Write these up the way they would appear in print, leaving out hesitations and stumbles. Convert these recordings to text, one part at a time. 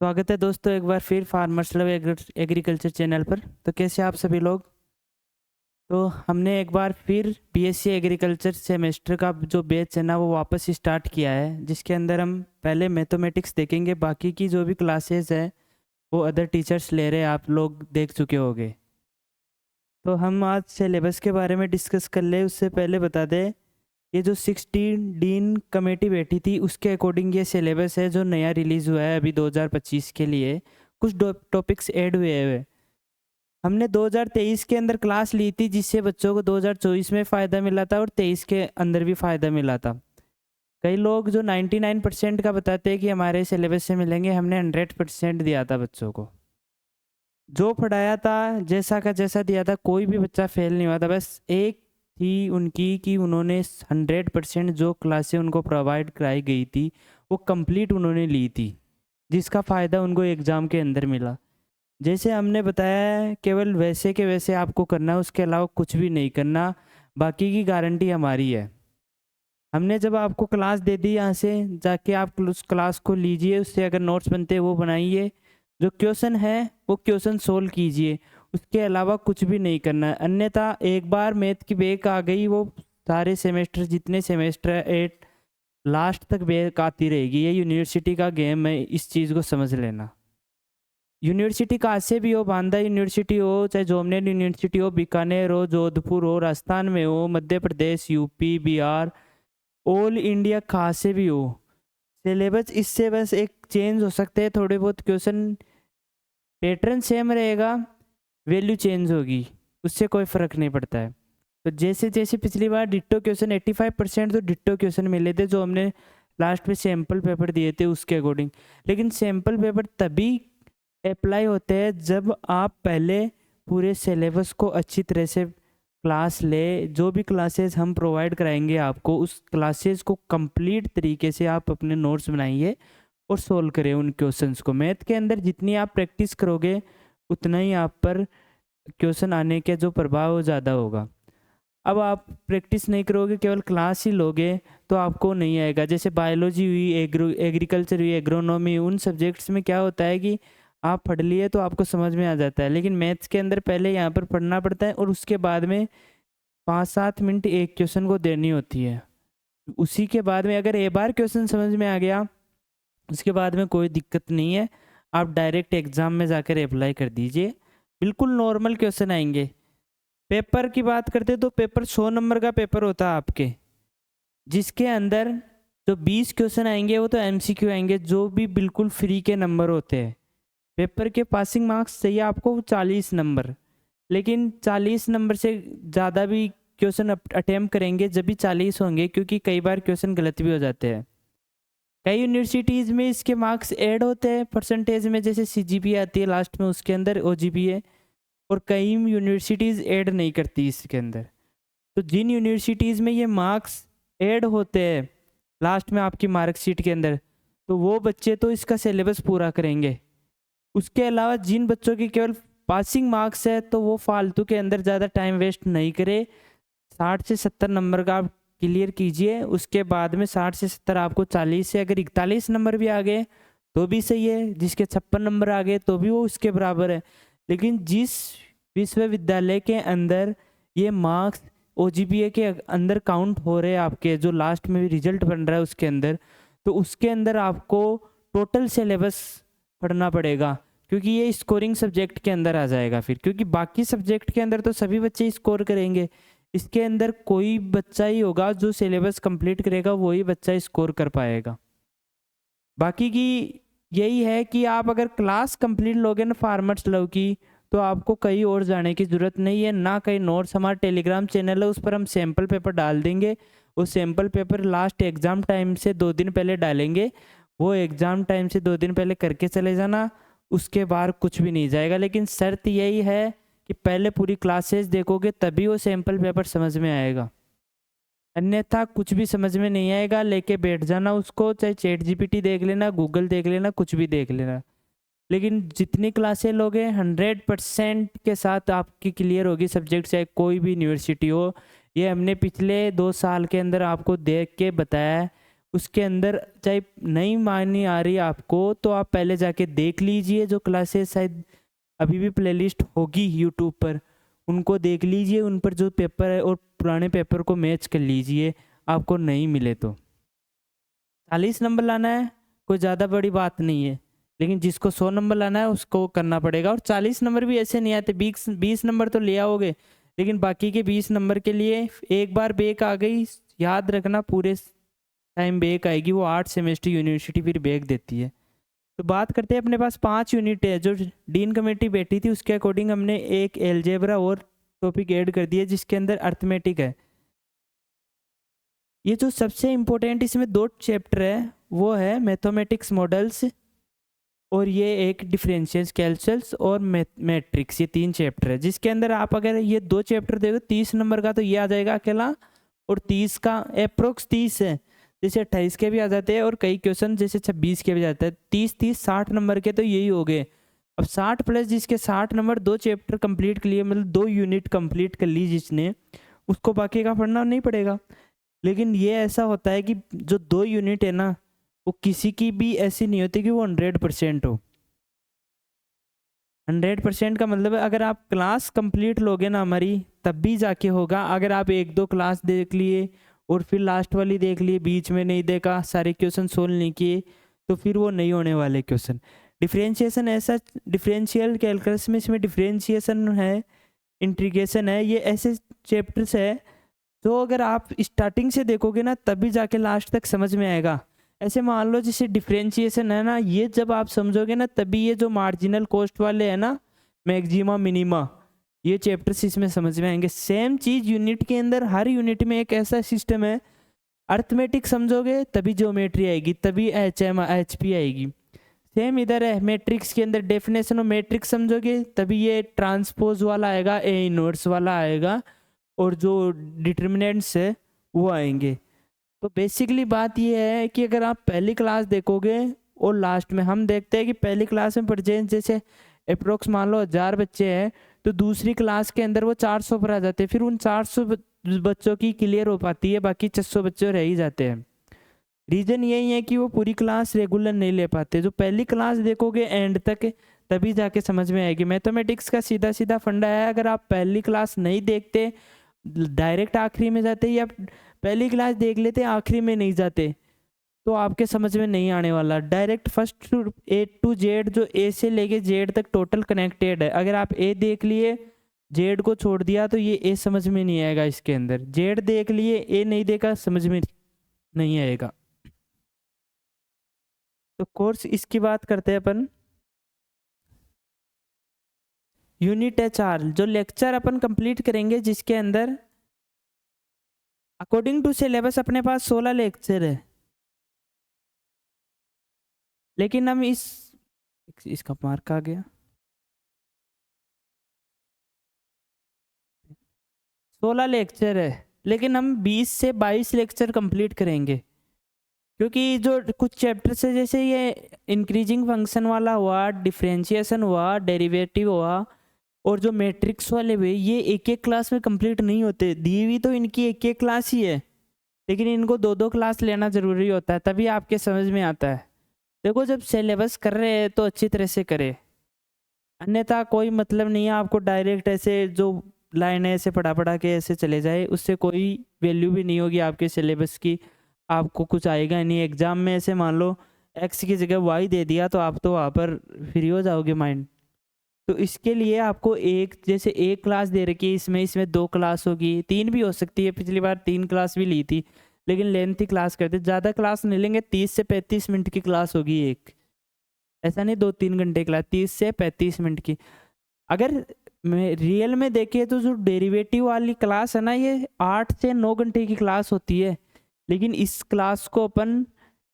स्वागत है दोस्तों एक बार फिर फार्मर्स लव एग्रीकल्चर चैनल पर। तो कैसे आप सभी लोग। तो हमने एक बार फिर बीएससी एग्रीकल्चर सेमेस्टर का जो बैच है ना वो वापस स्टार्ट किया है, जिसके अंदर हम पहले मैथमेटिक्स देखेंगे। बाकी की जो भी क्लासेस है वो अदर टीचर्स ले रहे हैं, आप लोग देख चुके होंगे। तो हम आज सिलेबस के बारे में डिस्कस कर ले उससे पहले बता दें, ये जो 16 डीन कमेटी बैठी थी उसके अकॉर्डिंग ये सिलेबस है जो नया रिलीज़ हुआ है अभी 2025 के लिए। कुछ टॉपिक्स ऐड हुए हैं। हमने 2023 के अंदर क्लास ली थी जिससे बच्चों को 2024 में फ़ायदा मिला था और 23 के अंदर भी फ़ायदा मिला था। कई लोग जो 99% का बताते हैं कि हमारे सिलेबस से मिलेंगे, हमने 100% दिया था बच्चों को। जो पढ़ाया था जैसा का जैसा दिया था, कोई भी बच्चा फेल नहीं हुआ था। बस एक थी उनकी कि उन्होंने 100% जो क्लासें उनको प्रोवाइड कराई गई थी वो कंप्लीट उन्होंने ली थी, जिसका फ़ायदा उनको एग्ज़ाम के अंदर मिला। जैसे हमने बताया है, केवल वैसे के वैसे आपको करना है, उसके अलावा कुछ भी नहीं करना। बाकी की गारंटी हमारी है। हमने जब आपको क्लास दे दी, यहाँ से जाके आप उस क्लास को लीजिए, उससे अगर नोट्स बनते हैं वो बनाइए, जो क्वेश्चन है वो क्वेश्चन सोल्व कीजिए। उसके अलावा कुछ भी नहीं करना है। अन्यथा एक बार मैथ की बैक आ गई, वो सारे सेमेस्टर जितने सेमेस्टर है 8 लास्ट तक बैक आती रहेगी। ये यूनिवर्सिटी का गेम है, इस चीज़ को समझ लेना। यूनिवर्सिटी कहाँ से भी हो, बांदा यूनिवर्सिटी हो, चाहे जोमनेर यूनिवर्सिटी हो, बीकानेर हो, जोधपुर हो, राजस्थान में हो, Madhya Pradesh, UP, Bihar, all India कहाँ से भी हो, सिलेबस इससे बस एक चेंज हो सकते हैं। थोड़े बहुत क्वेश्चन पैटर्न सेम रहेगा, वैल्यू चेंज होगी, उससे कोई फ़र्क नहीं पड़ता है। तो जैसे जैसे पिछली बार डिट्टो क्वेश्चन 85% तो डिट्टो क्वेश्चन मिले थे जो हमने लास्ट में सैम्पल पेपर दिए थे उसके अकॉर्डिंग। लेकिन सैम्पल पेपर तभी अप्लाई होते हैं जब आप पहले पूरे सिलेबस को अच्छी तरह से क्लास ले। जो भी क्लासेस हम प्रोवाइड कराएंगे आपको, उस क्लासेस को कंप्लीट तरीके से आप अपने नोट्स बनाइए और सोल्व करें उन क्वेश्चंस को। मैथ के अंदर जितनी आप प्रैक्टिस करोगे उतना ही आप पर क्वेश्चन आने के जो प्रभाव वो ज़्यादा होगा। अब आप प्रैक्टिस नहीं करोगे, केवल क्लास ही लोगे, तो आपको नहीं आएगा। जैसे बायोलॉजी हुई, एग्रीकल्चर हुई, एग्रोनॉमी, उन सब्जेक्ट्स में क्या होता है कि आप पढ़ लिए तो आपको समझ में आ जाता है। लेकिन मैथ्स के अंदर पहले यहाँ पर पढ़ना पड़ता है और उसके बाद में 5-7 मिनट एक क्वेश्चन को देनी होती है। उसी के बाद में अगर एक बार क्वेश्चन समझ में आ गया, उसके बाद में कोई दिक्कत नहीं है, आप डायरेक्ट एग्ज़ाम में जाकर अप्लाई कर दीजिए। बिल्कुल नॉर्मल क्वेश्चन आएंगे। पेपर की बात करते तो पेपर 100 नंबर का पेपर होता है आपके, जिसके अंदर जो 20 क्वेश्चन आएंगे वो तो एमसीक्यू आएंगे, जो भी बिल्कुल फ्री के नंबर होते हैं। पेपर के पासिंग मार्क्स चाहिए आपको 40 नंबर, लेकिन 40 नंबर से ज़्यादा भी क्वेश्चन अटेम्प्ट करेंगे जब भी 40 होंगे, क्योंकि कई बार क्वेश्चन गलत भी हो जाते हैं। कई यूनिवर्सिटीज़ में इसके मार्क्स ऐड होते हैं परसेंटेज में, जैसे सीजीपीए आती है लास्ट में, उसके अंदर ओजीपीए, और कई यूनिवर्सिटीज़ ऐड नहीं करती इसके अंदर। तो जिन यूनिवर्सिटीज़ में ये मार्क्स ऐड होते हैं लास्ट में आपकी मार्कशीट के अंदर, तो वो बच्चे तो इसका सिलेबस पूरा करेंगे। उसके अलावा जिन बच्चों की केवल पासिंग मार्क्स है, तो वो फालतू के अंदर ज़्यादा टाइम वेस्ट नहीं करे। 60 से 70 नंबर का आप क्लियर कीजिए। उसके बाद में 60 से 70 आपको 40 से अगर 41 नंबर भी आ गए तो भी सही है, जिसके 56 नंबर आ गए तो भी वो उसके बराबर है। लेकिन जिस विश्वविद्यालय के अंदर ये मार्क्स ओजीपीए के अंदर काउंट हो रहे हैं आपके, जो लास्ट में भी रिजल्ट बन रहा है उसके अंदर, तो उसके अंदर आपको टोटल सिलेबस पढ़ना पड़ेगा, क्योंकि ये स्कोरिंग सब्जेक्ट के अंदर आ जाएगा फिर। क्योंकि बाकी सब्जेक्ट के अंदर तो सभी बच्चे स्कोर करेंगे, इसके अंदर कोई बच्चा ही होगा जो सिलेबस कंप्लीट करेगा, वही बच्चा स्कोर कर पाएगा। बाकी की यही है कि आप अगर क्लास कंप्लीट लोगे ना फार्मर्स लव की, तो आपको कहीं और जाने की ज़रूरत नहीं है ना। कहीं नोट्स, हमारा टेलीग्राम चैनल है, उस पर हम सैम्पल पेपर डाल देंगे। वो sample paper last exam time से 2 दिन पहले डालेंगे। वो एग्ज़ाम टाइम से 2 दिन पहले करके चले जाना, उसके बाद कुछ भी नहीं जाएगा। लेकिन शर्त यही है कि पहले पूरी क्लासेस देखोगे तभी वो सैम्पल पेपर समझ में आएगा, अन्यथा कुछ भी समझ में नहीं आएगा। लेके बैठ जाना उसको, चाहे चैट जीपीटी देख लेना, गूगल देख लेना, कुछ भी देख लेना। लेकिन जितनी क्लासें लोगे 100% के साथ आपकी क्लियर होगी सब्जेक्ट, चाहे कोई भी यूनिवर्सिटी हो। ये हमने पिछले 2 साल के अंदर आपको देख के बताया है, उसके अंदर चाहे नहीं मानी आ रही आपको तो आप पहले जाके देख लीजिए, जो क्लासेस शायद अभी भी प्लेलिस्ट होगी यूट्यूब पर, उनको देख लीजिए, उन पर जो पेपर है और पुराने पेपर को मैच कर लीजिए, आपको नहीं मिले तो। 40 नंबर लाना है कोई ज़्यादा बड़ी बात नहीं है, लेकिन जिसको 100 नंबर लाना है उसको करना पड़ेगा। और 40 नंबर भी ऐसे नहीं आते, 20 नंबर तो ले आओगे, लेकिन बाकी के 20 नंबर के लिए एक बार बैक आ गई, याद रखना पूरे टाइम बैक आएगी, वो 8 सेमेस्टर यूनिवर्सिटी फिर बैक देती है। तो बात करते हैं, अपने पास 5 यूनिट है, जो डीन कमेटी बैठी थी उसके अकॉर्डिंग हमने एक एलजेब्रा और टॉपिक ऐड कर दिया जिसके अंदर अर्थमेटिक है। ये जो सबसे इम्पोर्टेंट इसमें 2 चैप्टर है वो है मैथमेटिक्स मॉडल्स, और ये एक डिफरेंशियल कैलकुलस और मैट्रिक्स, ये 3 चैप्टर है जिसके अंदर आप अगर ये 2 चैप्टर देखो 30 नंबर का तो ये आ जाएगा अकेला, और 30 का अप्रोक्स 30 है, जैसे 28 के भी आ जाते हैं और कई क्वेश्चन जैसे 26 के भी जाते हैं। 30 60 नंबर के तो यही हो गए। अब 60 प्लस जिसके 60 नंबर, 2 चैप्टर कंप्लीट कर लिए, मतलब 2 यूनिट कंप्लीट कर ली जिसने, उसको बाकी का पढ़ना नहीं पड़ेगा। लेकिन ये ऐसा होता है कि जो 2 यूनिट है ना, वो किसी की भी ऐसी नहीं होती कि वो 100% हो। 100% का मतलब है अगर आप क्लास कंप्लीट लोगे ना हमारी, तब भी जाके होगा। अगर आप 1-2 क्लास देख लिए और फिर लास्ट वाली देख लिए, बीच में नहीं देखा, सारे क्वेश्चन सोल्व नहीं किए, तो फिर वो नहीं होने वाले क्वेश्चन। डिफरेंशिएशन ऐसा, डिफरेंशियल कैलकुलस में इसमें डिफरेंशिएशन है, इंटीग्रेशन है, ये ऐसे चैप्टर्स है जो अगर आप स्टार्टिंग से देखोगे ना तभी जाके लास्ट तक समझ में आएगा। ऐसे मान लो जैसे डिफरेंशिएशन है ना, ये जब आप समझोगे ना तभी ये जो मार्जिनल कॉस्ट वाले है ना, मैक्सिमा मिनिमा, ये चैप्टर्स इसमें समझ में आएंगे। सेम चीज यूनिट के अंदर, हर यूनिट में एक ऐसा सिस्टम है, अर्थमेटिक समझोगे तभी ज्योमेट्री आएगी, तभी HP आएगी। सेम इधर है, मैट्रिक्स के अंदर डेफिनेशन ऑफ मैट्रिक्स समझोगे तभी ये ट्रांसपोज वाला आएगा, ए इनवर्स वाला आएगा, और जो डिटर्मिनेंट्स है वो आएंगे। तो बेसिकली बात ये है कि अगर आप पहली क्लास देखोगे और लास्ट में हम देखते हैं कि पहली क्लास में परसेंट जैसे अप्रोक्स मान लो 1000 बच्चे हैं, तो दूसरी क्लास के अंदर वो 400 पर आ जाते हैं, फिर उन 400 बच्चों की क्लियर हो पाती है, बाकी 600 बच्चे रह ही जाते हैं। रीजन यही है कि वो पूरी क्लास रेगुलर नहीं ले पाते। जो पहली क्लास देखोगे एंड तक, तभी जाके समझ में आएगी। मैथमेटिक्स का सीधा सीधा फंडा है, अगर आप पहली क्लास नहीं देखते डायरेक्ट आखिरी में जाते, या पहली क्लास देख लेते आखिरी में नहीं जाते, तो आपके समझ में नहीं आने वाला। Direct first A to Z, जो A से लेके Z तक टोटल कनेक्टेड है। अगर आप A देख लिए, Z को छोड़ दिया तो ये A समझ में नहीं आएगा इसके अंदर। Z देख लिए, A नहीं देखा, समझ में नहीं आएगा। तो कोर्स इसकी बात करते हैं अपन। यूनिट है 4, जो लेक्चर अपन कंप्लीट करेंगे जिसके अंदर अकॉर्डिंग टू सिलेबस अपने पास 16 लेक्चर है, लेकिन हम इसका मार्क आ गया, 16 लेक्चर है, लेकिन हम 20 से 22 लेक्चर कंप्लीट करेंगे, क्योंकि जो कुछ चैप्टर्स है जैसे ये इंक्रीजिंग फंक्शन वाला हुआ, डिफरेंशिएशन हुआ, डेरिवेटिव हुआ, और जो मैट्रिक्स वाले हुए, ये एक एक क्लास में कंप्लीट नहीं होते। दी हुई तो इनकी एक एक क्लास ही है, लेकिन इनको 2-2 क्लास लेना जरूरी होता है, तभी आपके समझ में आता है। देखो जब सिलेबस कर रहे हैं तो अच्छी तरह से करें, अन्यथा कोई मतलब नहीं है आपको डायरेक्ट ऐसे जो लाइन है ऐसे पढ़ा पढ़ा के ऐसे चले जाए, उससे कोई वैल्यू भी नहीं होगी आपके सिलेबस की, आपको कुछ आएगा नहीं। एग्जाम में ऐसे मान लो x की जगह y दे दिया तो आप तो वहाँ पर फ्री हो जाओगे माइंड। तो इसके लिए आपको जैसे एक क्लास दे रखी है, इसमें 2 क्लास होगी, 3 भी हो सकती है, पिछली बार 3 क्लास भी ली थी, लेकिन लेंथी क्लास करते, ज़्यादा क्लास नहीं लेंगे, 30 से 35 मिनट की क्लास होगी एक, ऐसा नहीं 2-3 घंटे क्लास, 30 से 35 मिनट की। अगर रियल में देखे तो जो डेरिवेटिव वाली क्लास है ना, ये 8 से 9 घंटे की क्लास होती है, लेकिन इस क्लास को अपन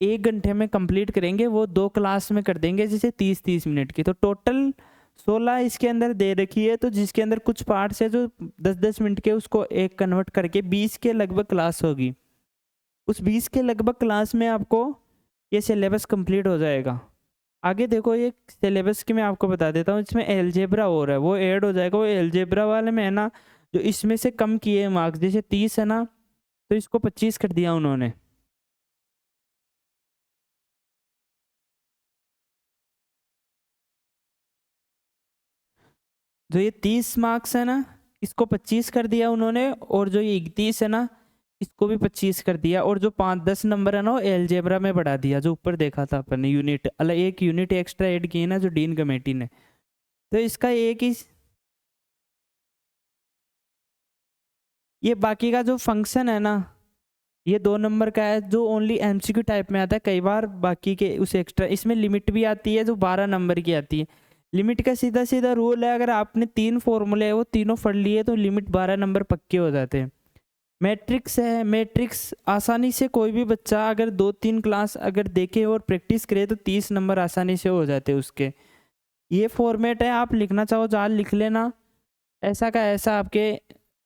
1 घंटे में कंप्लीट करेंगे, वो 2 क्लास में कर देंगे जैसे 30-30 मिनट की। तो टोटल 16 इसके अंदर दे रखी है, तो जिसके अंदर कुछ पार्ट्स है जो 10-10 मिनट के, उसको एक कन्वर्ट करके 20 के लगभग क्लास होगी। उस 20 के लगभग क्लास में आपको ये सिलेबस कंप्लीट हो जाएगा। आगे देखो, ये सिलेबस की मैं आपको बता देता हूँ, इसमें एलजेब्रा हो रहा है वो ऐड हो जाएगा। वो एलजेब्रा वाले में है ना, जो इसमें से कम किए मार्क्स, जैसे 30 है ना, तो इसको 25 कर दिया उन्होंने। जो ये 30 मार्क्स है ना, इसको 25 कर दिया उन्होंने, और जो ये 31 है ना, इसको भी 25 कर दिया, और जो 5-10 नंबर है ना वो एलजेब्रा में बढ़ा दिया, जो ऊपर देखा था अपन ने यूनिट, अलग एक यूनिट एक्स्ट्रा ऐड की है ना जो डीन कमेटी ने। तो इसका एक ही, ये बाकी का जो फंक्शन है ना, ये 2 नंबर का है जो ओनली एमसीक्यू टाइप में आता है। कई बार बाकी के उस एक्स्ट्रा, इसमें लिमिट भी आती है जो 12 नंबर की आती है। लिमिट का सीधा सीधा रूल है, अगर आपने 3 फॉर्मूले वो तीनों पढ़ लिए तो लिमिट 12 नंबर पक्के हो जाते हैं। मैट्रिक्स है, मैट्रिक्स आसानी से कोई भी बच्चा अगर 2-3 क्लास अगर देखे और प्रैक्टिस करे तो 30 नंबर आसानी से हो जाते हैं उसके। ये फॉर्मेट है, आप लिखना चाहो चार लिख लेना, ऐसा का ऐसा आपके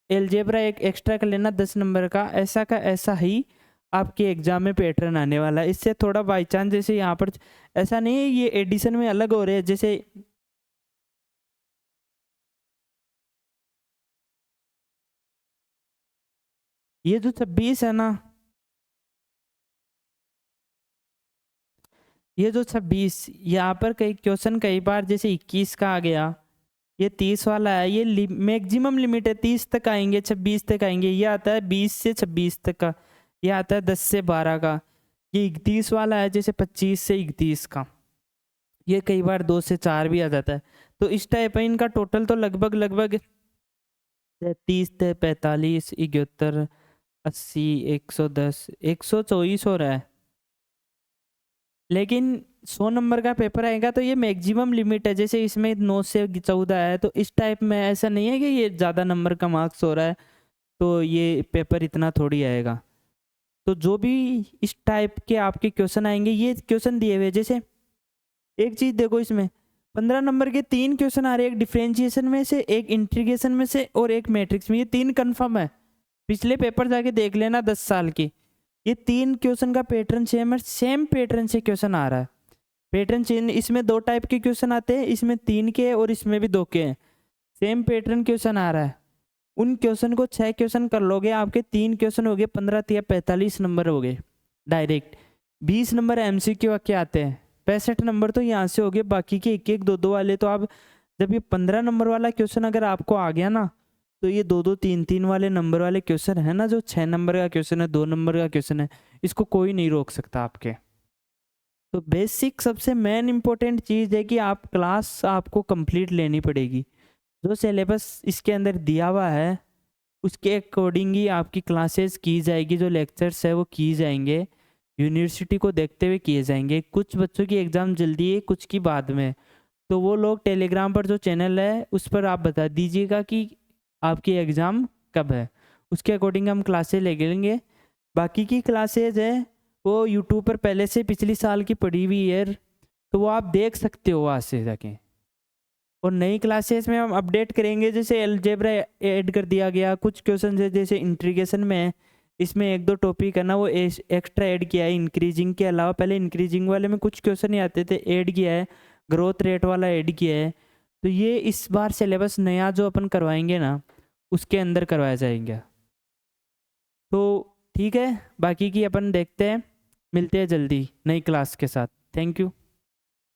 एलजेब्रा एक एक्स्ट्रा कर लेना 10 नंबर का, ऐसा का ऐसा ही आपके एग्जाम में पैटर्न आने वाला है। इससे थोड़ा बाई चांस जैसे यहाँ पर ऐसा नहीं है ये एडिशन में अलग हो रहे हैं, जैसे ये जो 26 है ना, ये जो 26 यहाँ पर कई क्वेश्चन कई बार जैसे 21 का आ गया, ये 30 वाला है, ये मैक्सिमम लिमिट है 30 तक आएंगे, 26 तक आएंगे। ये आता है 20 से 26 तक का, ये आता है 10 से 12 का। ये 31 वाला है जैसे 25 से 31 का, ये कई बार 2 से 4 भी आ जाता है। तो इस टाइप है, इनका टोटल तो लगभग लगभग 30 से 45 71 80 110 124 हो रहा है। लेकिन 100 नंबर का पेपर आएगा तो ये मैक्सिमम लिमिट है, जैसे इसमें 9 से 14 है, तो इस टाइप में ऐसा नहीं है कि ये ज़्यादा नंबर का मार्क्स हो रहा है तो ये पेपर इतना थोड़ी आएगा। तो जो भी इस टाइप के आपके क्वेश्चन आएंगे, ये क्वेश्चन दिए हुए, जैसे एक चीज़ देखो, इसमें 15 नंबर के 3 क्वेश्चन आ रहे हैं, एक डिफ्रेंशिएशन में से, एक इंटीग्रेशन में से, और एक मैट्रिक्स में। ये 3 कन्फर्म है, पिछले पेपर जाके देख लेना 10 साल की। ये 3 क्वेश्चन का पैटर्न सेम है, सेम पैटर्न से क्वेश्चन आ रहा है। पैटर्न चेंज, इसमें 2 टाइप के क्वेश्चन आते हैं, इसमें 3 के और इसमें भी 2 के हैं। सेम पैटर्न क्वेश्चन आ रहा है। उन क्वेश्चन को 6 क्वेश्चन कर लोगे, आपके 3 क्वेश्चन हो गए 15 या 45 नंबर हो गए डायरेक्ट। 20 नंबर एमसीक्यू के आते हैं, 65 नंबर तो यहाँ से हो गए, बाकी के 1-1 2-2 वाले तो आप, जब ये 15 नंबर वाला क्वेश्चन अगर आपको आ गया ना, तो ये 2-2 3-3 वाले नंबर वाले क्वेश्चन है ना, जो 6 नंबर का क्वेश्चन है, 2 नंबर का क्वेश्चन है, इसको कोई नहीं रोक सकता आपके। तो बेसिक सबसे मेन इंपॉर्टेंट चीज़ है कि आप क्लास आपको कंप्लीट लेनी पड़ेगी। जो सिलेबस इसके अंदर दिया हुआ है उसके अकॉर्डिंग ही आपकी क्लासेस की जाएगी, जो लेक्चर्स है वो की जाएंगे, यूनिवर्सिटी को देखते हुए किए जाएंगे। कुछ बच्चों की एग्ज़ाम जल्दी है, कुछ की बाद में, तो वो लोग टेलीग्राम पर जो चैनल है उस पर आप बता दीजिएगा कि आपकी एग्ज़ाम कब है, उसके अकॉर्डिंग हम क्लासेस ले लेंगे। बाकी की क्लासेज है वो यूट्यूब पर पहले से पिछली साल की पड़ी हुई है, तो वो आप देख सकते हो वहाँ से जाके। और नई क्लासेस में हम अपडेट करेंगे, जैसे अलजेब्रा ऐड कर दिया गया, कुछ क्वेश्चन है जैसे इंटीग्रेशन में है, इसमें 1-2 टॉपिक है ना वो एक्स्ट्रा ऐड किया है इंक्रीजिंग के अलावा। पहले इंक्रीजिंग वाले में कुछ क्वेश्चन ही आते थे, ऐड किया है, ग्रोथ रेट वाला ऐड किया है। तो ये इस बार सिलेबस नया जो अपन करवाएंगे ना उसके अंदर करवाया जाएंगे। तो ठीक है, बाकी की अपन देखते हैं, मिलते हैं जल्दी नई क्लास के साथ। Thank you.